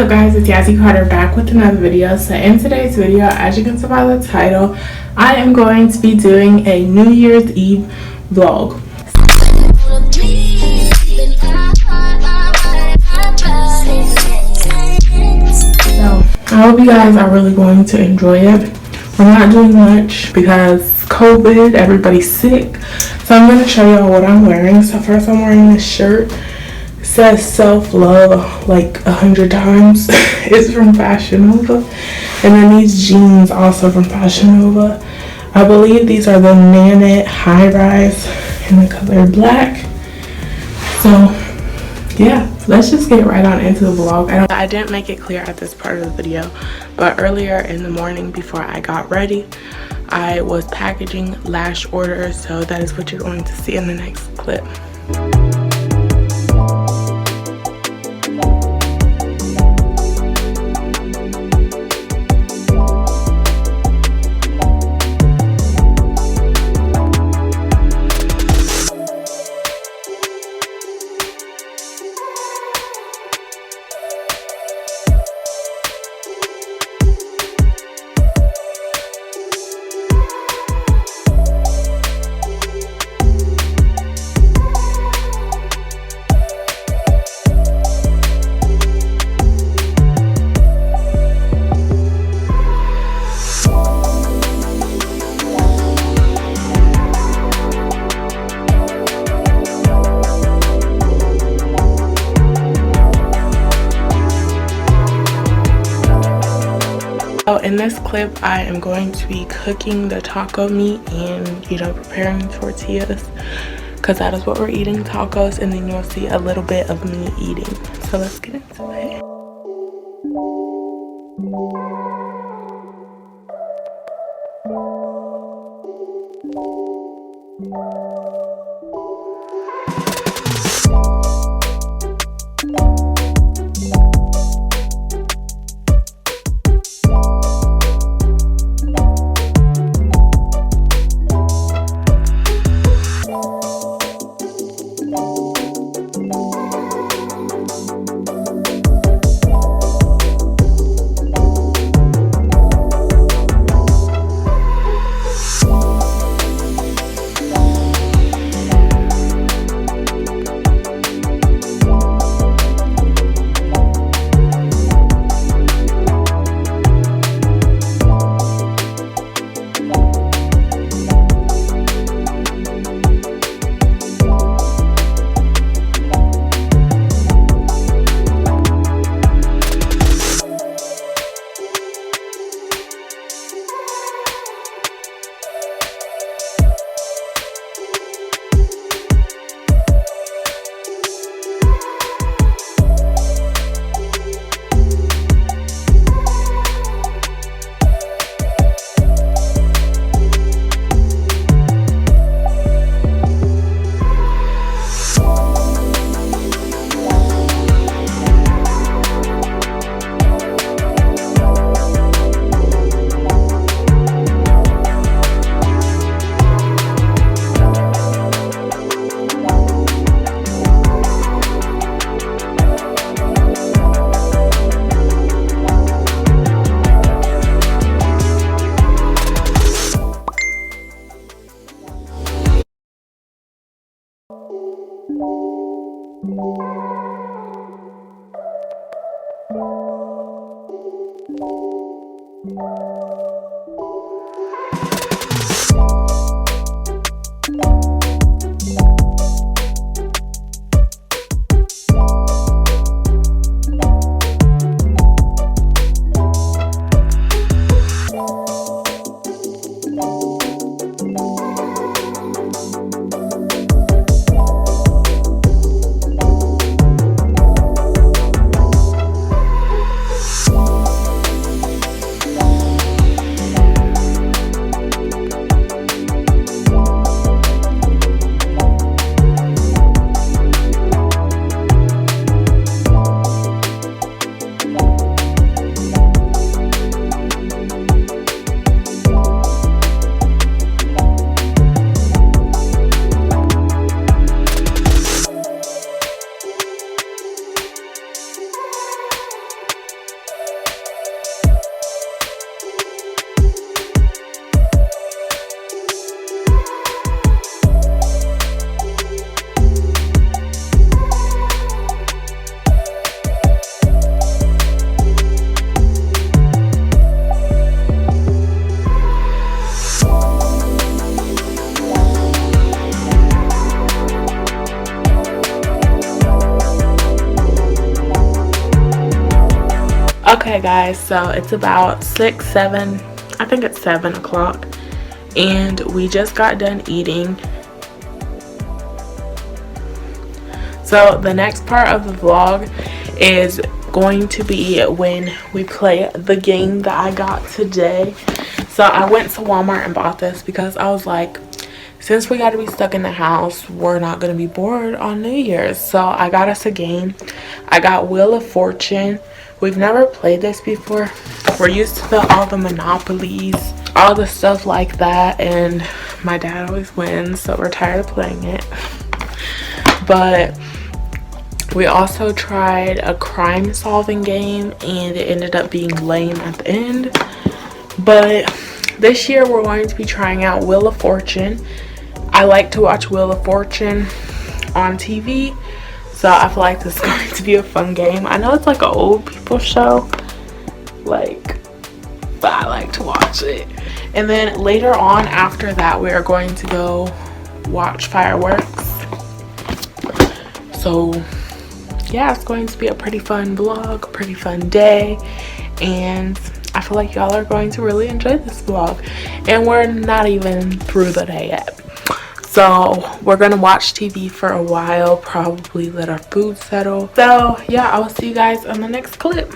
up guys, it's Yazi Carter back with another video. So in today's video, as you can see by the title, I am going to be doing a New Year's Eve vlog. So I hope you guys are really going to enjoy it. We're not doing much because COVID, everybody's sick. So I'm going to show y'all what I'm wearing. So first I'm wearing this shirt. Says self-love like 100 times. It's from Fashion Nova. And then these jeans also from Fashion Nova. I believe these are the Nanette high rise in the color black. So yeah, let's just get right on into the vlog. I didn't make it clear at this part of the video, but earlier in the morning before I got ready, I was packaging lash orders, so that is what you're going to see in the next clip. So in this clip, I am going to be cooking the taco meat and, preparing tortillas, because that is what we're eating, tacos, and then you'll see a little bit of me eating. So let's get into it. Okay guys, so it's about 6-7, I think it's 7 o'clock, and we just got done eating. So the next part of the vlog is going to be when we play the game that I got today. So I went to Walmart and bought this because I was like, since we got to be stuck in the house, we're not going to be bored on New Year's. So I got us a game. I got Wheel of Fortune. We've never played this before. We're used to all the Monopolies, all the stuff like that, and my dad always wins, so we're tired of playing it. But we also tried a crime solving game, and it ended up being lame at the end. But this year we're going to be trying out Wheel of Fortune. I like to watch Wheel of Fortune on TV, so I feel like this is going to be a fun game. I know it's like an old people show, but I like to watch it. And then later on after that, we are going to go watch fireworks. So yeah, it's going to be a pretty fun vlog, pretty fun day, and I feel like y'all are going to really enjoy this vlog. And we're not even through the day yet. So we're gonna watch TV for a while, probably let our food settle. So yeah, I will see you guys on the next clip.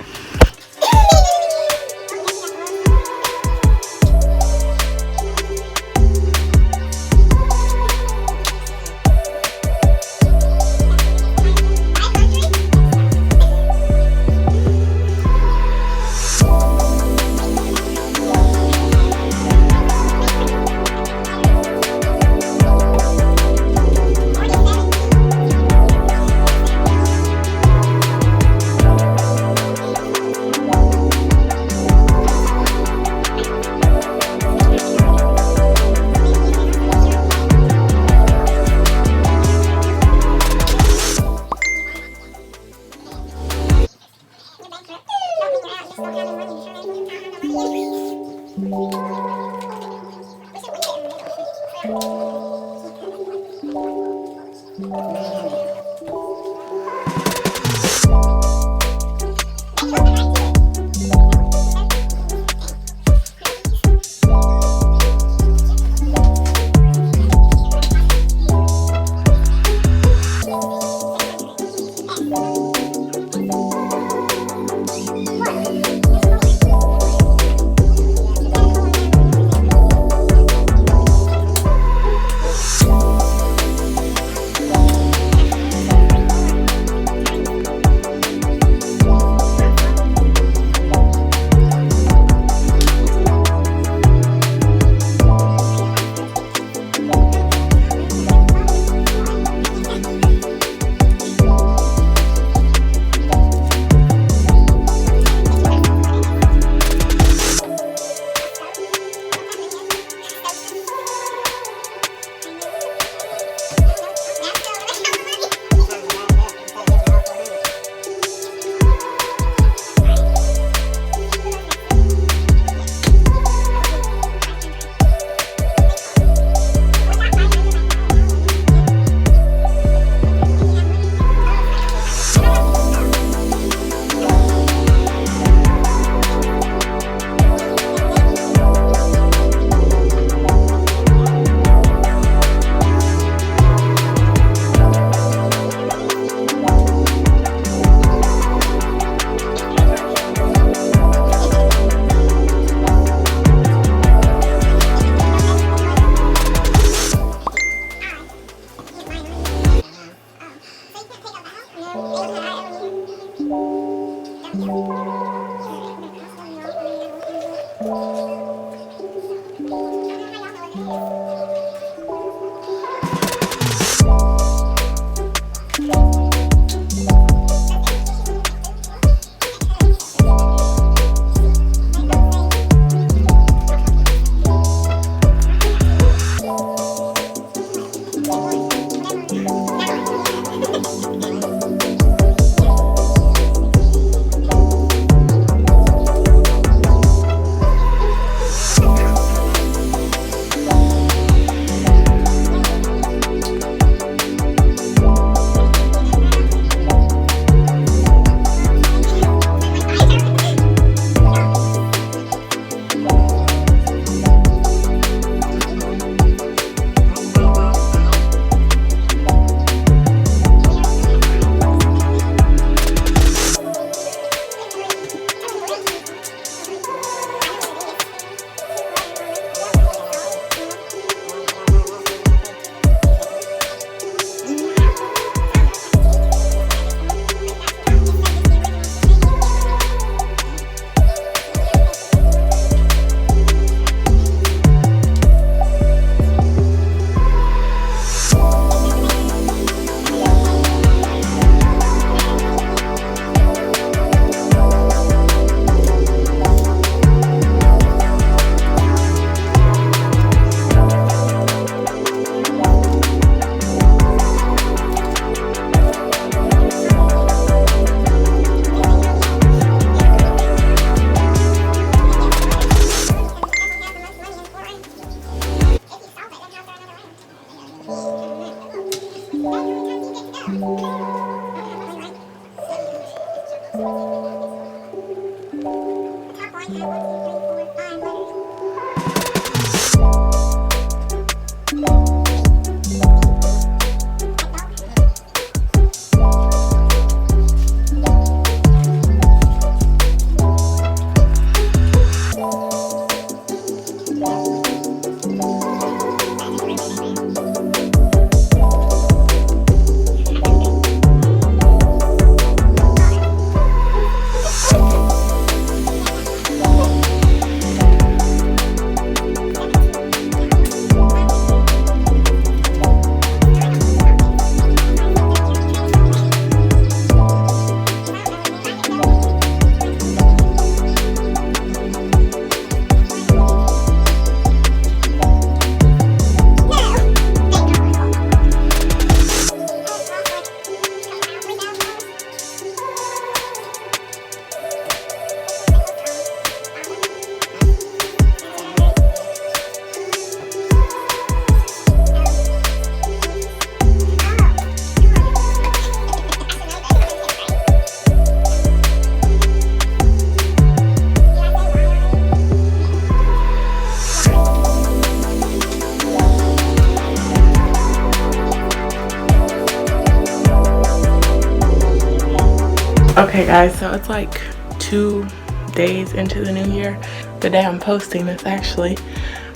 Okay guys, so it's like 2 days into the new year, the day I'm posting this actually,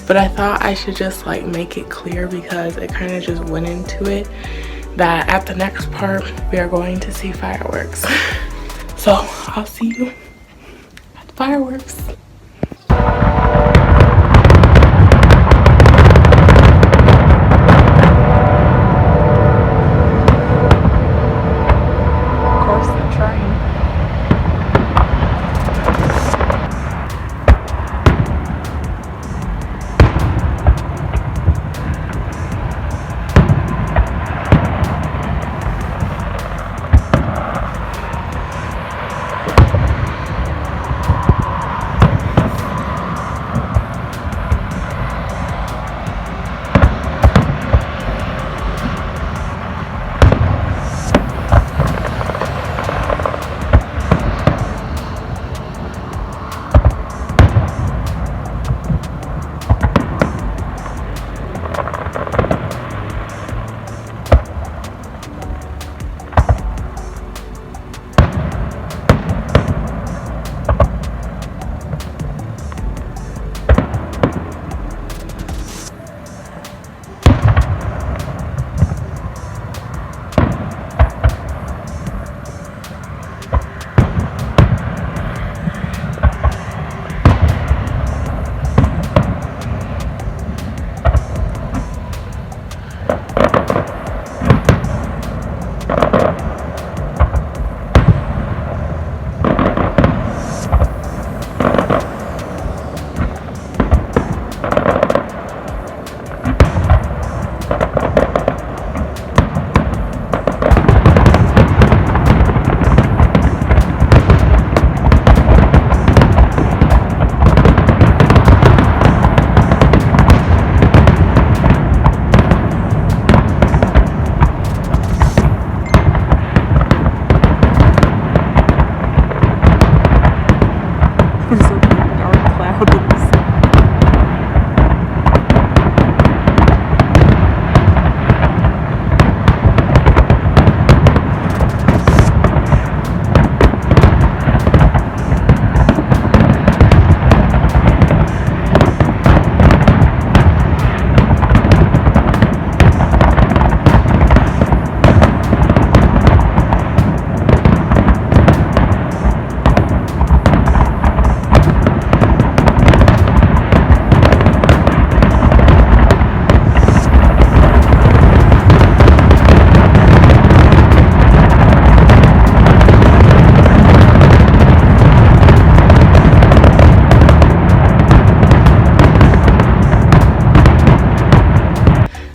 but I thought I should just like make it clear, because it kind of just went into it, that at the next part we are going to see fireworks. So I'll see you at the fireworks.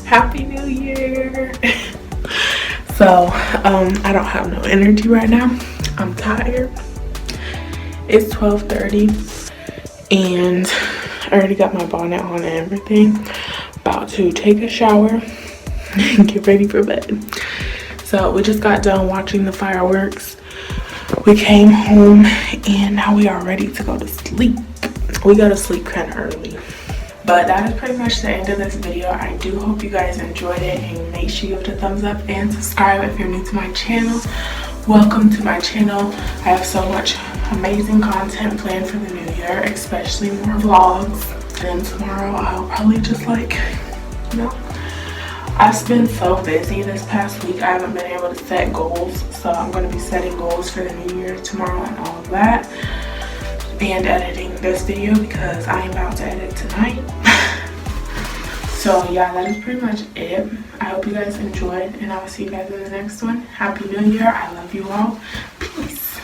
Happy New Year. So I don't have no energy right now. I'm tired. It's 12:30 and I already got my bonnet on and everything. About to take a shower and get ready for bed. So we just got done watching the fireworks. We came home and now we are ready to go to sleep. We go to sleep kind of early. But that is pretty much the end of this video. I do hope you guys enjoyed it, and make sure you give it a thumbs up and subscribe if you're new to my channel. Welcome to my channel. I have so much amazing content planned for the new year, especially more vlogs. And tomorrow I'll probably just I've been so busy this past week. I haven't been able to set goals, so I'm going to be setting goals for the new year tomorrow and all of that, and editing this video because I am about to edit tonight. So yeah, that is pretty much it. I hope you guys enjoyed, and I will see you guys in the next one. Happy New Year. I love you all. Peace.